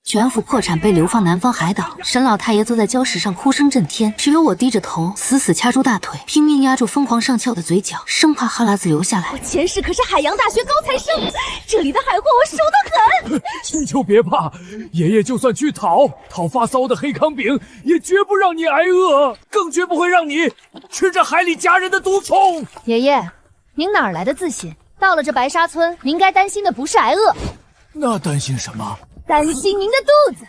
卷府破产被流放南方海岛，沈老太爷坐在礁石上哭声震天，只有我低着头，死死掐住大腿，拼命压住疯狂上翘的嘴角，生怕哈喇子流下来。我前世可是海洋大学高材生，这里的海货我熟得很。你就别怕，爷爷就算去讨发骚的黑康饼，也绝不让你挨饿，更绝不会让你吃着海里家人的毒虫。爷爷，您哪来的自信？到了这白沙村，您该担心的不是挨饿，那担心什么？担心您的肚子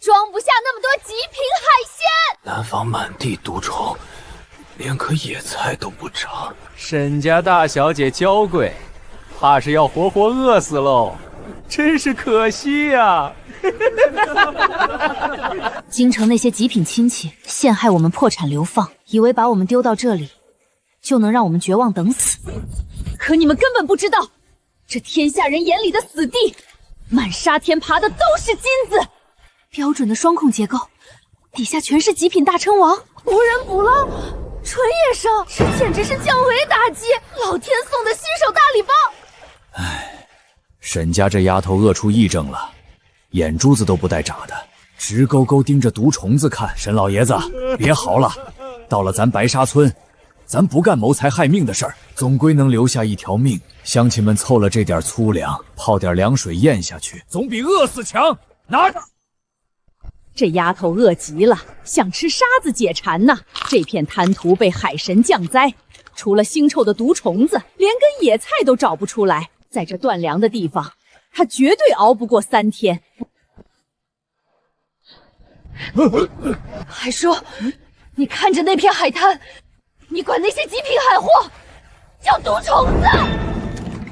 装不下那么多极品海鲜。南方满地毒虫，连棵野菜都不长。沈家大小姐娇贵，怕是要活活饿死喽，真是可惜呀！京城那些极品亲戚陷害我们破产流放，以为把我们丢到这里就能让我们绝望等死，可你们根本不知道，这天下人眼里的死地，满沙天爬的都是金子，标准的双控结构，底下全是极品大称王，无人捕捞，纯野生，这简直是降维打击，老天送的新手大礼包。唉，沈家这丫头饿出癔症了，眼珠子都不带眨的，直勾勾盯着毒虫子看。沈老爷子，别嚎了，到了咱白沙村，咱不干谋财害命的事儿，总归能留下一条命。乡亲们凑了这点粗粮，泡点凉水咽下去，总比饿死强。拿着。这丫头饿极了，想吃沙子解馋呐。这片滩涂被海神降灾，除了腥臭的毒虫子，连根野菜都找不出来。在这断粮的地方，她绝对熬不过3天。海叔，你看着那片海滩，你管那些极品海货叫毒虫子？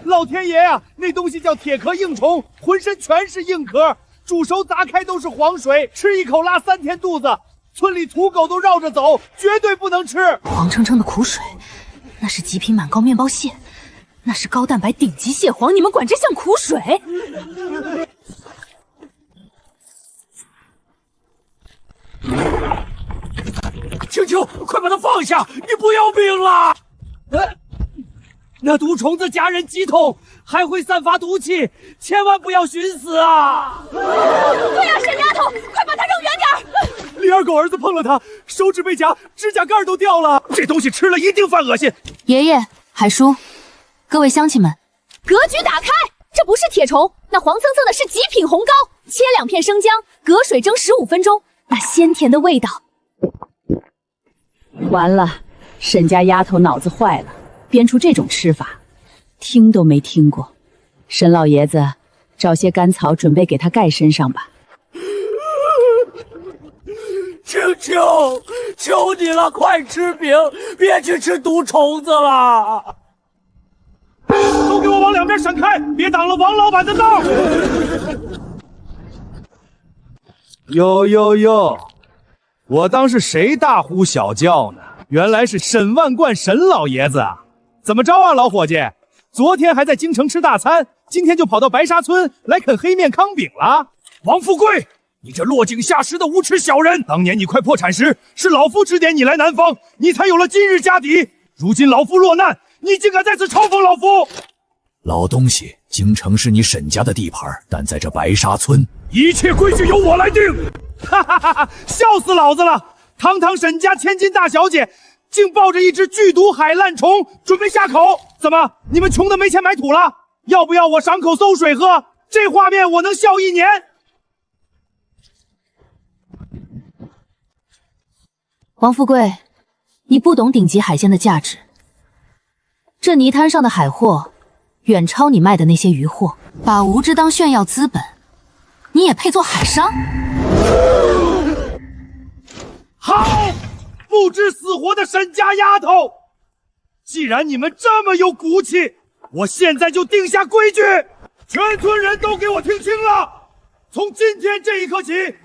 老天爷啊，那东西叫铁壳硬虫，浑身全是硬壳，煮熟砸开都是黄水，吃一口拉3天肚子。村里土狗都绕着走，绝对不能吃。黄澄澄的苦水，那是极品满膏面包蟹，那是高蛋白顶级蟹黄，你们管这像苦水？青青，快把它放下！你不要命了？那毒虫子夹人极痛，还会散发毒气，千万不要寻死啊！对呀，沈丫头，快把它扔远点！李二狗儿子碰了它，手指被夹，指甲盖都掉了。这东西吃了一定犯恶心。爷爷、海叔，各位乡亲们，格局打开！这不是铁虫，那黄蹭蹭的是极品红膏，切2片生姜，隔水蒸15分钟，那鲜甜的味道。完了，沈家丫头脑子坏了，编出这种吃法，听都没听过。沈老爷子，找些干草准备给他盖身上吧。青青，求你了，快吃饼，别去吃毒虫子了！都给我往两边闪开，别挡了王老板的道！哟哟哟，我当是谁大呼小叫呢？原来是沈万贯沈老爷子啊！怎么着啊，老伙计？昨天还在京城吃大餐，今天就跑到白沙村来啃黑面糠饼了？王富贵，你这落井下石的无耻小人！当年你快破产时，是老夫指点你来南方，你才有了今日家底。如今老夫落难，你竟敢再次嘲讽老夫！老东西，京城是你沈家的地盘，但在这白沙村，一切规矩由我来定。哈哈哈哈！笑死老子了！堂堂沈家千金大小姐，竟抱着一只剧毒海烂虫准备下口。怎么，你们穷的没钱买土了？要不要我赏口馊水喝？这画面我能笑1年。王富贵，你不懂顶级海鲜的价值。这泥滩上的海货，远超你卖的那些鱼货。把无知当炫耀资本，你也配做海商？好，不知死活的沈家丫头！既然你们这么有骨气，我现在就定下规矩，全村人都给我听清了！从今天这一刻起，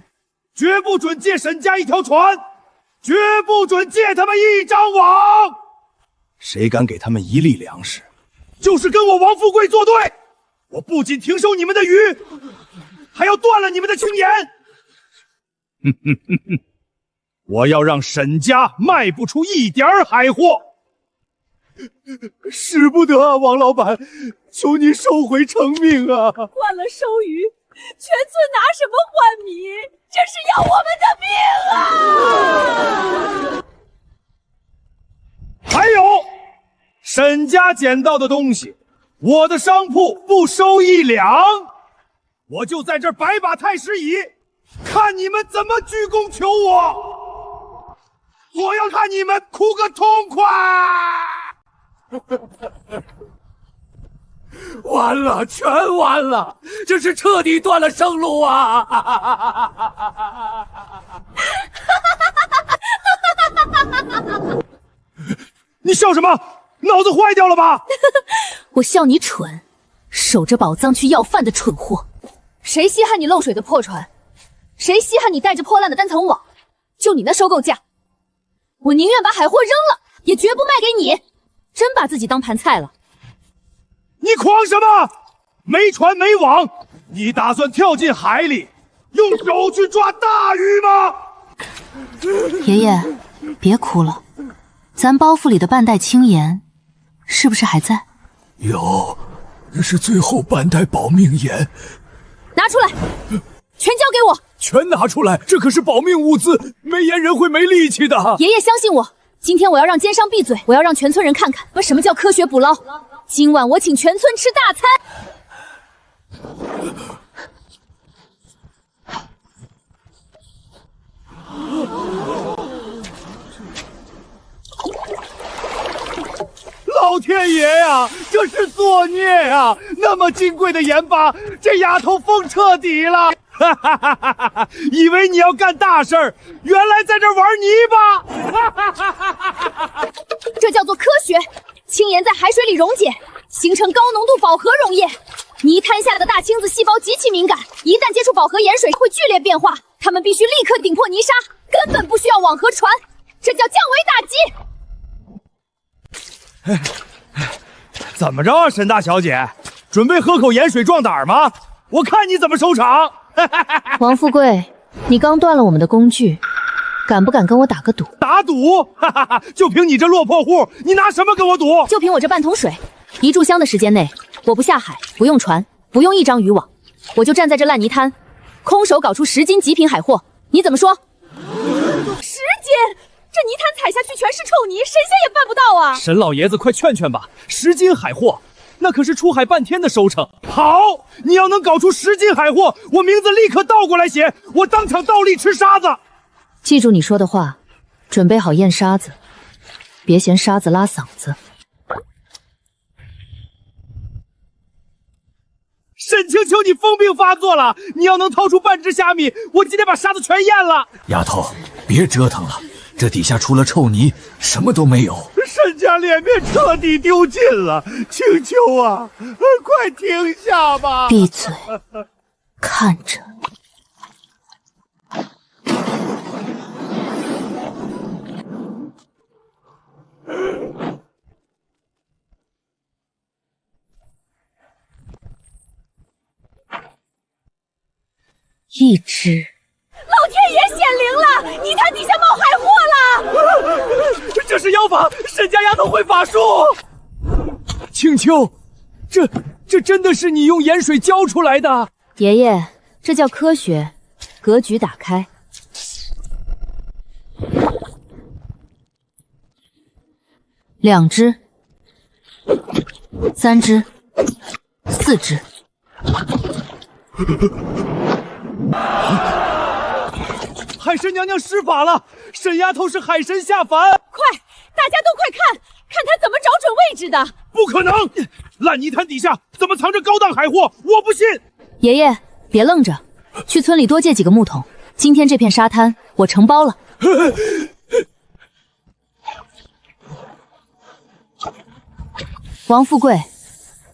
绝不准借沈家一条船，绝不准借他们一张网。谁敢给他们一粒粮食，就是跟我王富贵作对！我不仅停收你们的鱼，还要断了你们的青眼！哼哼哼哼！我要让沈家卖不出一点海货。使不得啊，王老板，求您收回成命啊！换了收鱼，全村拿什么换米？这是要我们的命啊！还有，沈家捡到的东西，我的商铺不收1两，我就在这儿摆把太师椅，看你们怎么鞠躬求我！我要看你们哭个痛快！完了，全完了，这是彻底断了生路啊！你笑什么？脑子坏掉了吧？我笑你蠢，守着宝藏去要饭的蠢货。谁稀罕你漏水的破船？谁稀罕你带着破烂的单层网？就你那收购价，我宁愿把海货扔了，也绝不卖给你。真把自己当盘菜了？你狂什么？没船没网，你打算跳进海里，用手去抓大鱼吗？爷爷，别哭了，咱包袱里的半袋青盐，是不是还在？有，那是最后半袋保命盐。拿出来，全交给我！全拿出来，这可是保命物资，没盐人会没力气的。爷爷相信我，今天我要让奸商闭嘴，我要让全村人看看什么叫科学捕捞。今晚我请全村吃大餐。老天爷呀，这是作孽呀！那么金贵的盐巴，这丫头疯彻底了！哈哈哈哈哈！以为你要干大事儿，原来在这玩泥巴！哈哈哈哈哈！这叫做科学。青盐在海水里溶解，形成高浓度饱和溶液。泥滩下的大青子细胞极其敏感，一旦接触饱和盐水会剧烈变化，它们必须立刻顶破泥沙，根本不需要网和船，这叫降维打击。怎么着啊，沈大小姐，准备喝口盐水壮胆吗？我看你怎么收场！王富贵，你刚断了我们的工具，敢不敢跟我打个赌？打赌？哈哈哈！就凭你这落魄户，你拿什么跟我赌？就凭我这半桶水，一炷香的时间内，我不下海，不用船，不用一张渔网，我就站在这烂泥滩，空手搞出10斤极品海货，你怎么说？10斤？这泥滩踩下去全是臭泥，神仙也办不到啊！沈老爷子，快劝劝吧！10斤海货，那可是出海半天的收成。好，你要能搞出10斤海货，我名字立刻倒过来写，我当场倒立吃沙子。记住你说的话，准备好验沙子，别嫌沙子拉嗓子。沈清秋，你疯病发作了！你要能掏出半只虾米，我今天把沙子全验了。丫头，别折腾了，这底下除了臭泥，什么都没有。沈家脸面彻底丢尽了，清秋啊，快停下吧！闭嘴，看着。一只。老天爷显灵了，泥潭底下冒海货了！这是妖法，沈家丫头会法术。青秋，这真的是你用盐水浇出来的？爷爷，这叫科学。格局打开。2只，3只，4只。海神娘娘施法了，沈丫头是海神下凡！快，大家都快看，看她怎么找准位置的！不可能，烂泥滩底下怎么藏着高档海货？我不信！爷爷，别愣着，去村里多借几个木桶。今天这片沙滩我承包了。王富贵，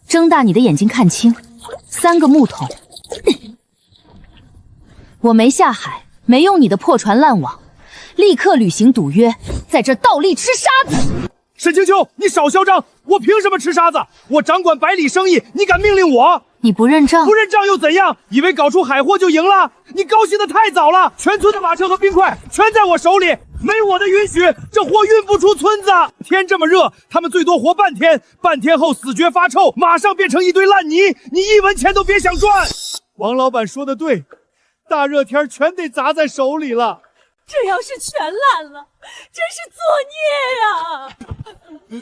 睁大你的眼睛看清，3个木桶。我没下海，没用你的破船烂网，立刻履行赌约，在这倒立吃沙子。沈清秋，你少嚣张！我凭什么吃沙子？我掌管百里生意，你敢命令我？你不认账？不认账又怎样？以为搞出海货就赢了？你高兴的太早了！全村的马车和冰块全在我手里，没我的允许，这货运不出村子。天这么热，他们最多活半天，半天后死绝发臭，马上变成一堆烂泥，你1文钱都别想赚！王老板说的对，大热天全得砸在手里了。这要是全烂了，真是作孽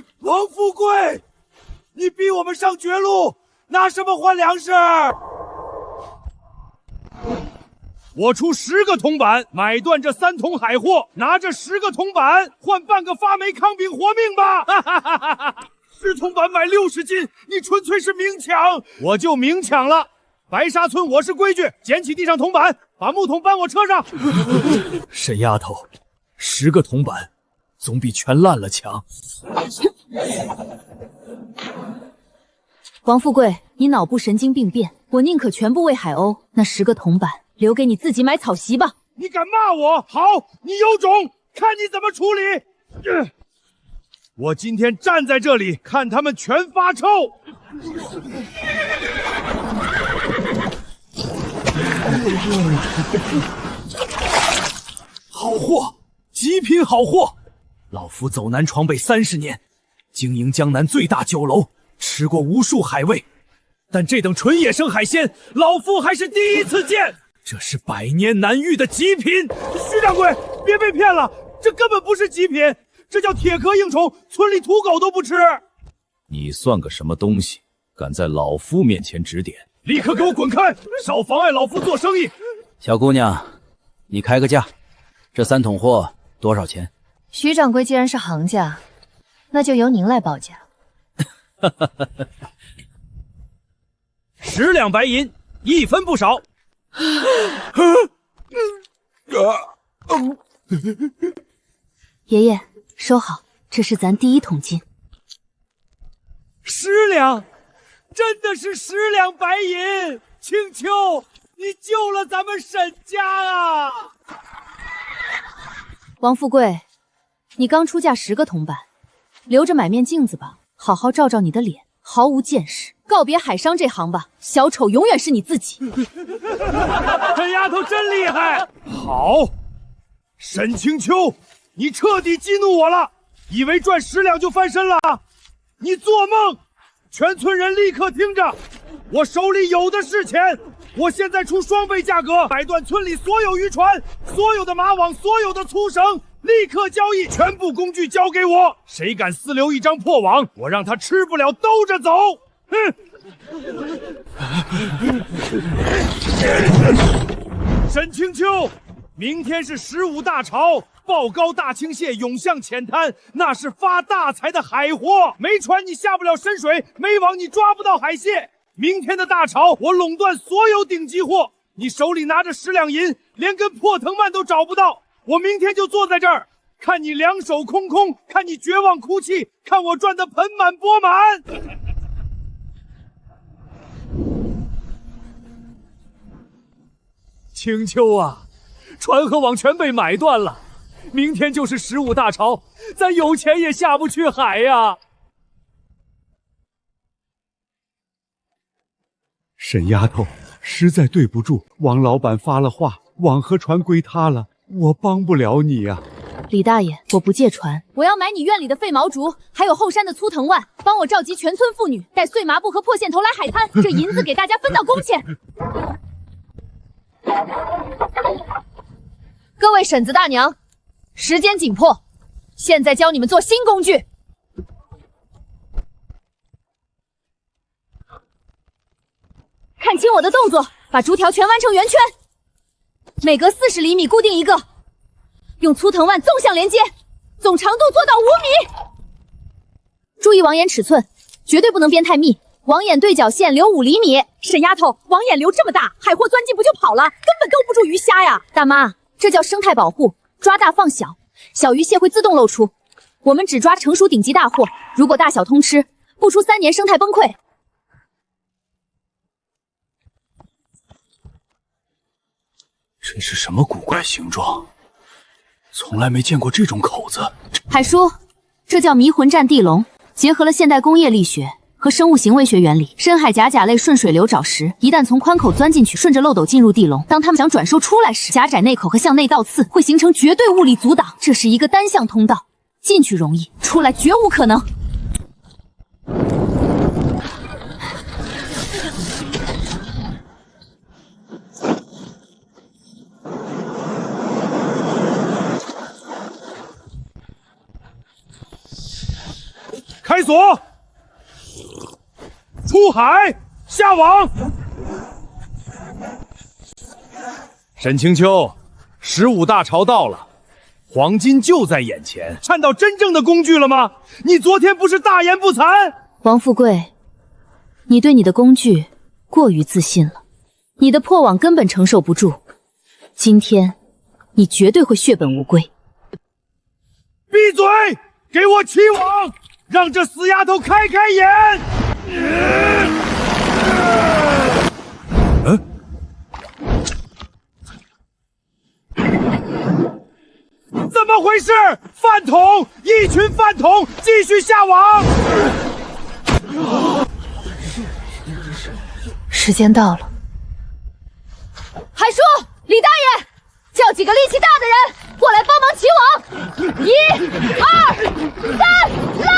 呀！王富贵，你逼我们上绝路，拿什么换粮食？我出10个铜板，买断这3桶海货，拿着10个铜板换半个发霉糠饼活命吧！10铜板买60斤，你纯粹是明抢，我就明抢了。白沙村我是规矩，捡起地上铜板，把木桶搬我车上。沈丫头，10个铜板总比全烂了强。王富贵，你脑部神经病变，我宁可全部喂海鸥，那10个铜板留给你自己买草席吧。你敢骂我？好，你有种，看你怎么处理。我今天站在这里，看他们全发臭。好货，极品好货！老夫走南闯北30年，经营江南最大酒楼，吃过无数海味，但这等纯野生海鲜，老夫还是第一次见。这是100年难遇的极品。徐掌柜，别被骗了，这根本不是极品，这叫铁壳硬虫，村里土狗都不吃。你算个什么东西，敢在老夫面前指点？立刻给我滚开，少妨碍老夫做生意。小姑娘，你开个价，这3桶货多少钱？徐掌柜既然是行家，那就由您来报价。10两白银，1分不少。爷爷，收好，这是咱第1桶金。10两，真的是10两白银！青秋，你救了咱们沈家啊！王富贵，你刚出价10个铜板，留着买面镜子吧，好好照照你的脸，毫无见识，告别海商这行吧，小丑永远是你自己。这丫头真厉害！好，沈青秋，你彻底激怒我了，以为赚10两就翻身了？你做梦！全村人立刻听着，我手里有的是钱，我现在出双倍价格，买断村里所有渔船，所有的马网，所有的粗绳，立刻交易，全部工具交给我。谁敢私留一张破网，我让他吃不了兜着走。哼！沈青秋，明天是15大潮，报高大青蟹涌向浅滩，那是发大财的海货。没船你下不了深水，没网你抓不到海蟹。明天的大潮，我垄断所有顶级货。你手里拿着10两银，连根破藤蔓都找不到。我明天就坐在这儿，看你两手空空，看你绝望哭泣，看我赚得盆满钵满。青秋啊，船和网全被买断了，明天就是15大潮，咱有钱也下不去海呀。沈丫头，实在对不住，王老板发了话，网和船归他了，我帮不了你呀。李大爷，我不借船，我要买你院里的废毛竹，还有后山的粗藤蔓，帮我召集全村妇女，带碎麻布和破线头来海滩，这银子给大家分到工钱。各位婶子大娘，时间紧迫，现在教你们做新工具。看清我的动作，把竹条全弯成圆圈，每隔40厘米固定一个，用粗藤蔓纵向连接，总长度做到5米。注意网眼尺寸，绝对不能编太密，网眼对角线留5厘米。沈丫头，网眼留这么大，海货钻进不就跑了？根本勾不住鱼虾呀！大妈，这叫生态保护，抓大放小，小鱼蟹会自动露出。我们只抓成熟顶级大货，如果大小通吃，不出3年生态崩溃。这是什么古怪形状？从来没见过这种口子。海叔，这叫迷魂战地龙，结合了现代工业力学和生物行为学原理。深海甲类顺水流找时，一旦从宽口钻进去，顺着漏斗进入地笼，当它们想转收出来时，狭窄内口和向内倒刺会形成绝对物理阻挡，这是一个单向通道，进去容易，出来绝无可能。锁，出海下网。沈清秋，15大潮到了，黄金就在眼前，看到真正的工具了吗？你昨天不是大言不惭？王富贵，你对你的工具过于自信了，你的破网根本承受不住，今天你绝对会血本无归。闭嘴！给我起网，让这死丫头开开眼！怎么回事？饭桶！一群饭桶继续下网！时间到了。海叔，李大爷，叫几个力气大的人过来帮忙起网。1、2、3，拉！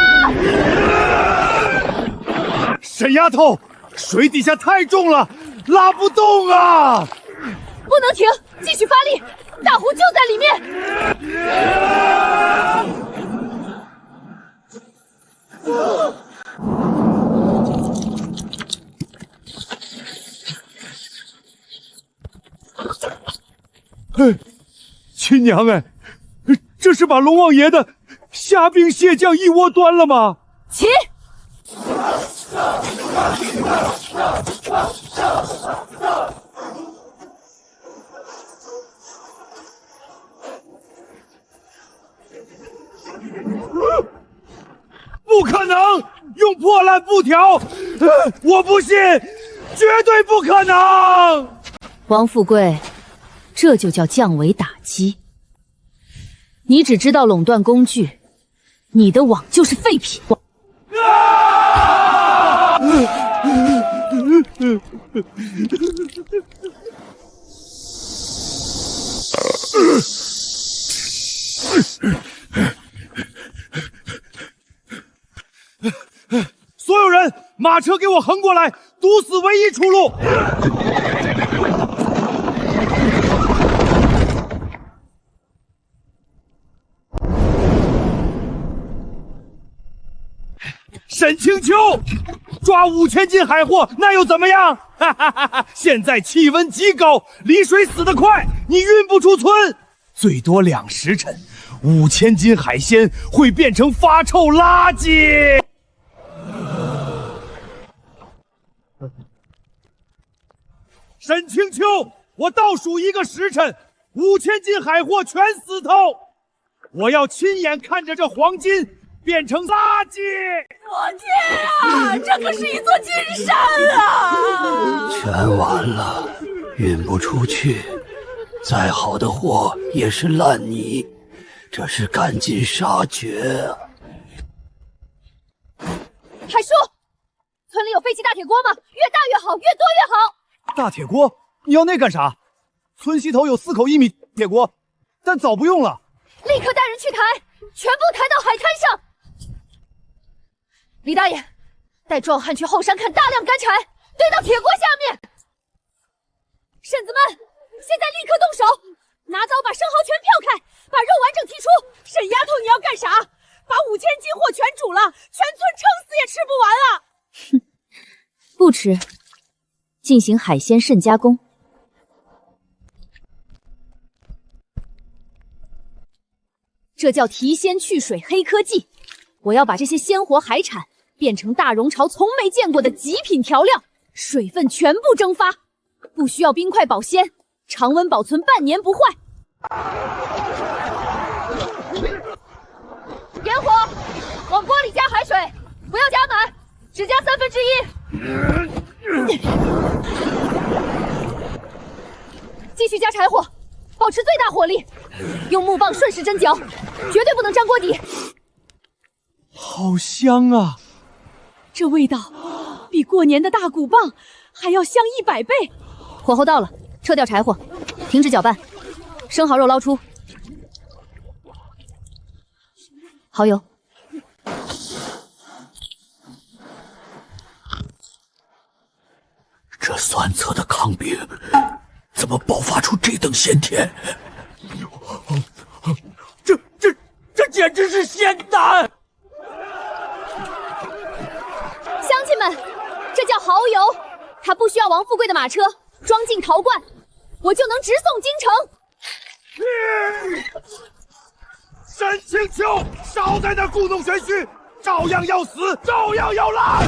沈丫头，水底下太重了，拉不动啊！不能停，继续发力，大湖就在里面。亲娘哎，这是把龙王爷的虾兵蟹将一窝端了吗？起！不可能！用破烂布条，我不信，绝对不可能！王富贵，这就叫降维打击。你只知道垄断工具，你的网就是废品。所有人，马车给我横过来，堵死唯一出路！沈清秋，抓5000斤海货，那又怎么样？哈哈哈哈！现在气温极高，离水死得快，你运不出村，最多2时辰，5000斤海鲜会变成发臭垃圾。沈清秋，我倒数1个时辰，5000斤海货全死透！我要亲眼看着这黄金变成垃圾！我天啊，这可是一座金山啊！全完了，运不出去，再好的货也是烂泥，这是赶尽杀绝啊！海叔，村里有废弃大铁锅吗？越大越好，越多越好。大铁锅？你要那干啥？村西头有4口1米铁锅，但早不用了。立刻带人去抬，全部抬到海滩上。李大爷，带壮汉去后山砍大量干柴，堆到铁锅下面。婶子们，现在立刻动手，拿刀把生蚝全漂开，把肉完整剔出。沈丫头，你要干啥？把5000斤货全煮了，全村撑死也吃不完了。哼，不吃，进行海鲜渗加工。这叫提鲜去水黑科技。我要把这些鲜活海产变成大荣朝从没见过的极品调料，水分全部蒸发，不需要冰块保鲜，常温保存半年不坏。点火，往锅里加海水，不要加满，只加1/3。继续加柴火，保持最大火力，用木棒顺时针搅，绝对不能粘锅底。好香啊！这味道比过年的大骨棒还要香100倍。火候到了，撤掉柴火，停止搅拌，生蚝肉捞出，蚝油。这酸涩的糠饼怎么爆发出这等鲜甜？这简直是仙丹！王富贵的马车，装进陶罐，我就能直送京城。沈清秋，少在那故弄玄虚，照样要死，照样要烂。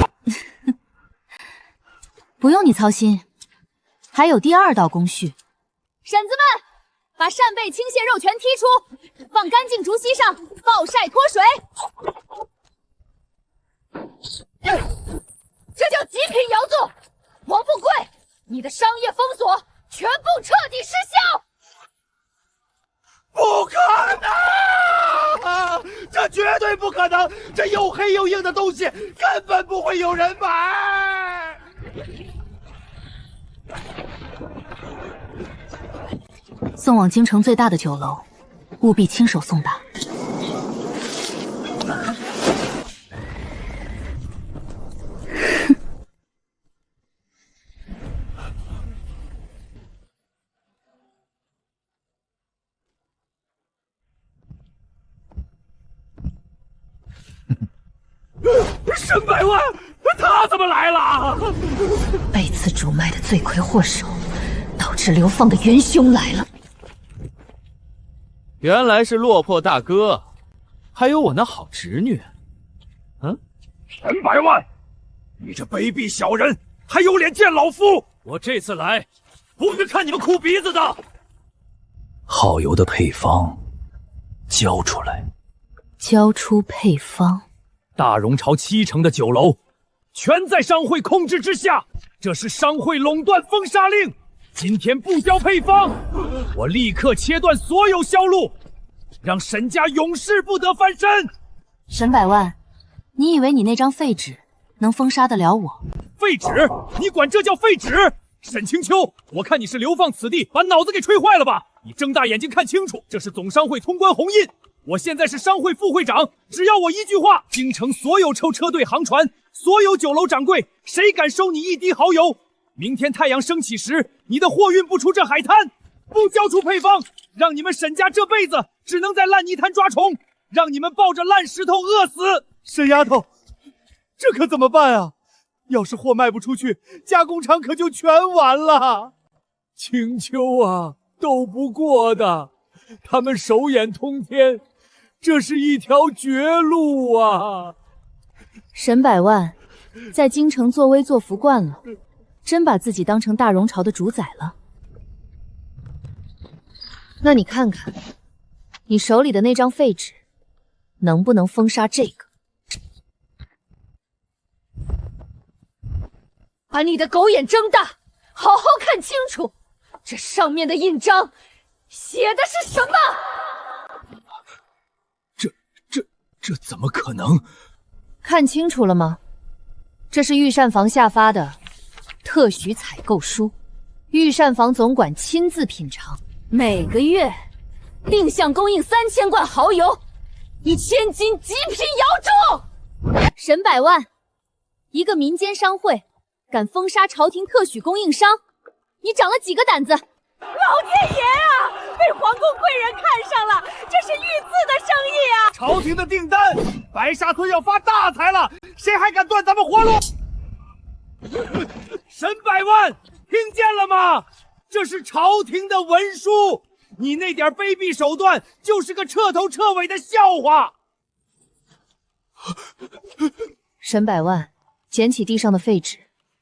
不用你操心，还有第二道工序。婶子们，把扇贝清蟹肉全剔出，放干净竹席上暴晒脱水。这叫极品瑶作。王富贵，你的商业封锁全部彻底失效。不可能！这绝对不可能！这又黑又硬的东西根本不会有人买。送往京城最大的酒楼，务必亲手送达。沈百万，他怎么来了？被此主卖的罪魁祸首，导致流放的元凶来了。原来是落魄大哥，还有我那好侄女。沈百万，你这卑鄙小人，还有脸见老夫？我这次来，不是看你们哭鼻子的。耗油的配方，交出来。交出配方。大荣朝7成的酒楼，全在商会控制之下，这是商会垄断封杀令。今天不交配方，我立刻切断所有销路，让沈家永世不得翻身。沈百万，你以为你那张废纸能封杀得了我？废纸？你管这叫废纸？沈清秋，我看你是流放此地，把脑子给吹坏了吧？你睁大眼睛看清楚，这是总商会通关红印。我现在是商会副会长，只要我一句话，京城所有抽车队航船，所有酒楼掌柜，谁敢收你一滴蚝油？明天太阳升起时，你的货运不出这海滩，不交出配方，让你们沈家这辈子只能在烂泥滩抓虫，让你们抱着烂石头饿死。沈丫头，这可怎么办啊？要是货卖不出去，加工厂可就全完了。清秋啊，斗不过的，他们手眼通天，这是一条绝路啊！沈百万，在京城作威作福惯了，真把自己当成大荣朝的主宰了。那你看看，你手里的那张废纸，能不能封杀这个？把你的狗眼睁大，好好看清楚，这上面的印章写的是什么？这怎么可能？看清楚了吗？这是御膳房下发的特许采购书，御膳房总管亲自品尝，每个月定向供应3000罐蚝油，1000斤极品瑶柱。沈百万，一个民间商会敢封杀朝廷特许供应商，你长了几个胆子？老天爷啊！被皇宫贵人看上了，这是御赐的生意啊！朝廷的订单，白沙村要发大财了，谁还敢断咱们活路？沈百万，听见了吗？这是朝廷的文书，你那点卑鄙手段就是个彻头彻尾的笑话。沈百万，捡起地上的废纸，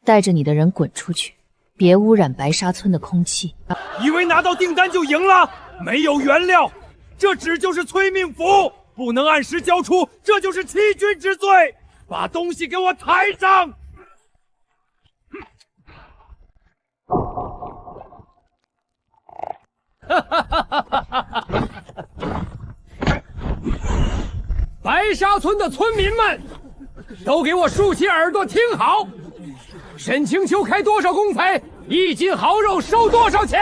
带着你的人滚出去，别污染白沙村的空气。以为拿到订单就赢了？没有原料，这纸就是催命符，不能按时交出，这就是欺君之罪。把东西给我抬上！白沙村的村民们，都给我竖起耳朵听好！沈清秋开多少公财，1斤蚝肉收多少钱？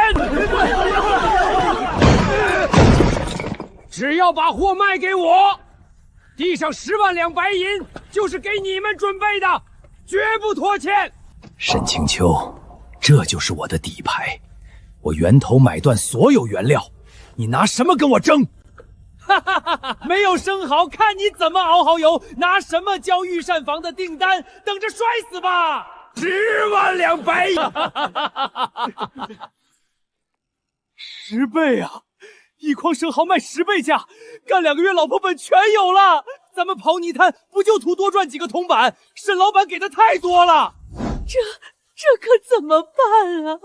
只要把货卖给我，地上10万两白银就是给你们准备的，绝不拖欠。沈清秋，这就是我的底牌，我源头买断所有原料，你拿什么跟我争？哈哈哈哈！没有生蚝，看你怎么熬蚝油！拿什么交御膳房的订单？等着摔死吧！ 10万两白银，10倍啊！一筐生蚝卖10倍价，干2个月老婆本全有了。咱们刨泥滩不就图多赚几个铜板？沈老板给的太多了，这可怎么办啊？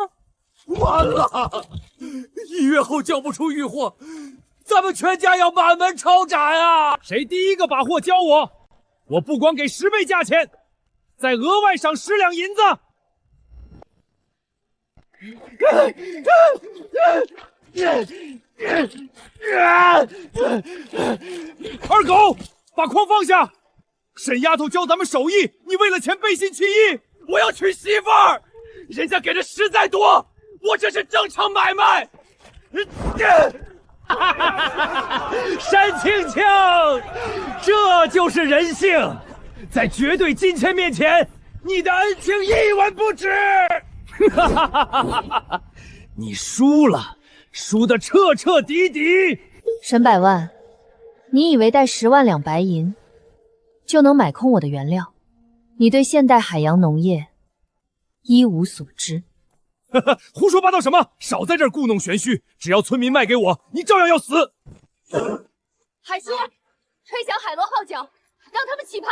完了！1月后交不出预货，咱们全家要满门抄斩啊！谁第一个把货交我，我不光给10倍价钱，再额外赏10两银子。二狗，把筐放下！沈丫头教咱们手艺，你为了钱背信弃义，我要娶媳妇儿，人家给的实在多，我这是正常买卖。山青青，这就是人性，在绝对金钱面前，你的恩情一文不值。你输了，输得彻彻底底。沈百万，你以为带10万两白银就能买空我的原料？你对现代海洋农业一无所知。胡说八道什么？少在这儿故弄玄虚！只要村民卖给我，你照样要死。海叔，吹响海螺号角，让他们起牌。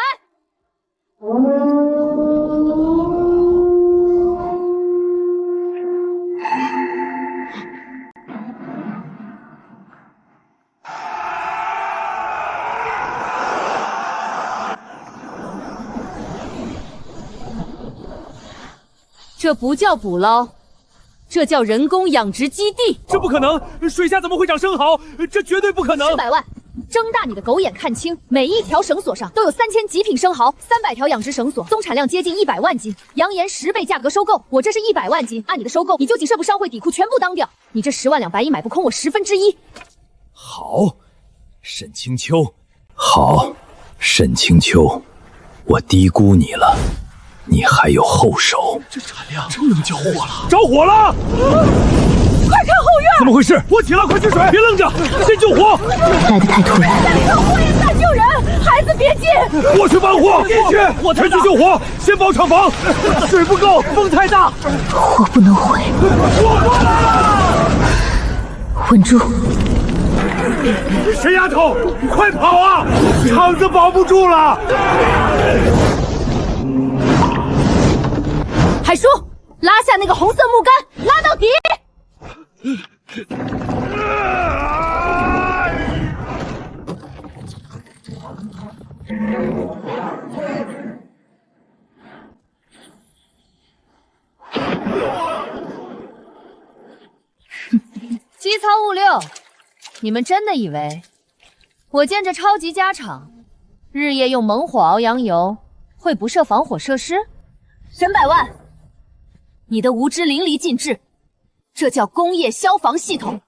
这不叫捕捞，这叫人工养殖基地。这不可能，水下怎么会长生蚝？这绝对不可能。10百万，睁大你的狗眼看清，每一条绳索上都有3000极品生蚝，300条养殖绳索，总产量接近100万斤，扬言10倍价格收购。我这是100万斤，按你的收购，你就仅社部商会底库全部当掉。你这10万两白银买不空我1/10。好，沈清秋，好，沈清秋，我低估你了。你还有后手，这产量真能交货了！着火了！快看后院！怎么回事？火起了，快去水！别愣着，先救火！来得太突然，再看火焰再救人，孩子别进！我去搬火，进去！我全去救火，先包厂房。水不够，风太大，火不能毁。火过来了！稳住！沈丫头，快跑啊！厂子保不住了！海叔，拉下那个红色木杆，拉到底！机操物六，你们真的以为我建这超级家厂，日夜用猛火熬羊油，会不设防火设施？沈百万，你的无知淋漓尽致，这叫工业消防系统。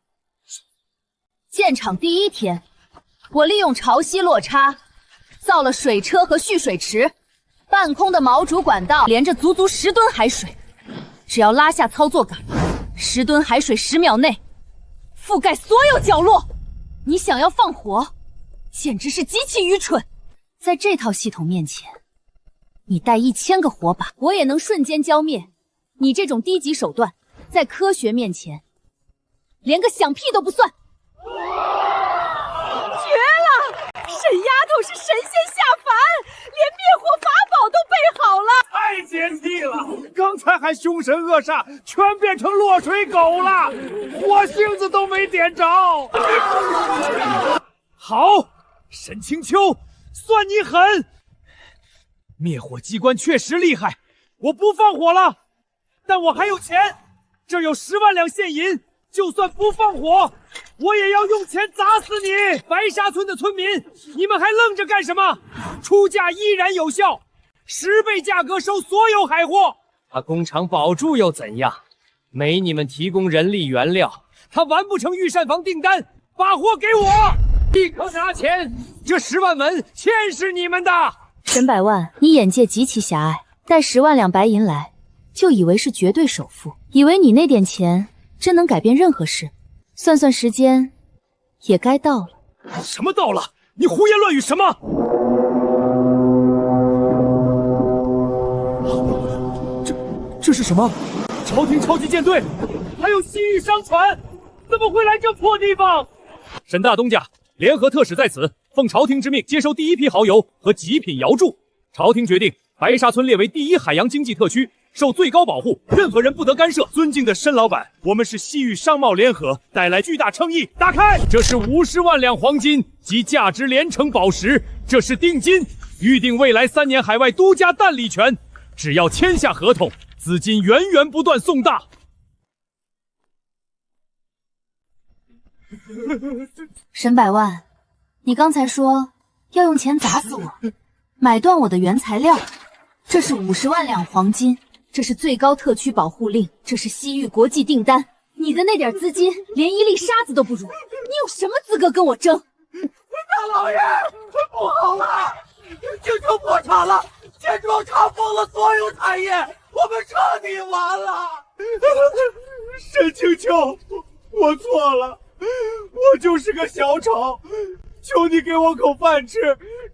建厂第1天，我利用潮汐落差，造了水车和蓄水池，半空的毛主管道连着足足10吨海水，只要拉下操作杆，10吨海水10秒内覆盖所有角落。你想要放火，简直是极其愚蠢。在这套系统面前，你带1000个火把，我也能瞬间浇灭。你这种低级手段，在科学面前，连个响屁都不算。绝了！沈丫头是神仙下凡，连灭火法宝都备好了。太接地了！刚才还凶神恶煞，全变成落水狗了，火星子都没点着。好，沈清秋，算你狠！灭火机关确实厉害，我不放火了，但我还有钱，这儿有10万两现银，就算不放火，我也要用钱砸死你！白沙村的村民，你们还愣着干什么？出价依然有效，10倍价格收所有海货。他工厂保住又怎样？没你们提供人力原料，他完不成御膳房订单，把货给我，立刻拿钱！这10万文钱是你们的。沈百万，你眼界极其狭隘，带10万两白银来，就以为是绝对首富，以为你那点钱真能改变任何事。算算时间，也该到了。什么到了？你胡言乱语什么？这是什么？朝廷超级舰队，还有西域商船，怎么会来这破地方？沈大东家，联合特使在此，奉朝廷之命接收第一批蚝油和极品瑶柱。朝廷决定白沙村列为第一海洋经济特区，受最高保护，任何人不得干涉。尊敬的申老板，我们是西域商贸联合，带来巨大诚意。打开，这是50万两黄金及价值连城宝石，这是定金，预定未来3年海外独家代理权。只要签下合同，资金源源不断送大。沈百万，你刚才说要用钱砸死我，买断我的原材料，这是50万两黄金，这是最高特区保护令，这是西域国际订单。你的那点资金连一粒沙子都不如，你有什么资格跟我争？大老爷，不好了，京城破产了，建庄查封了所有产业，我们彻底完了。沈清秋，我错了，我就是个小丑，求你给我口饭吃，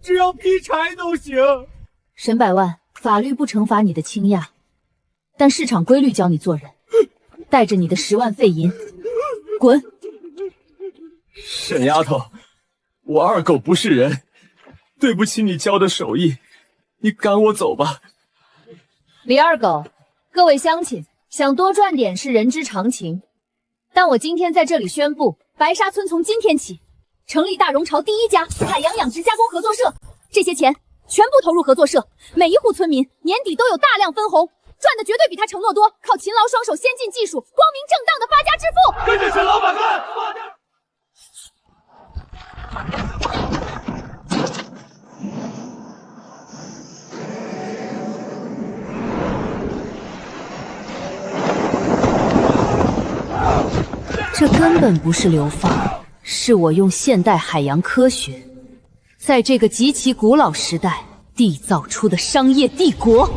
只要劈柴都行。沈百万，法律不惩罚你的倾轧，但市场规律教你做人。带着你的10万废银，滚！沈丫头，我二狗不是人，对不起你教的手艺，你赶我走吧。李二狗，各位乡亲，想多赚点是人之常情，但我今天在这里宣布，白沙村从今天起成立大荣朝第1家海洋养殖加工合作社，这些钱全部投入合作社，每一户村民年底都有大量分红，赚的绝对比他承诺多，靠勤劳双手、先进技术，光明正当的发家致富。跟着沈老板干！这根本不是流放，是我用现代海洋科学，在这个极其古老时代缔造出的商业帝国。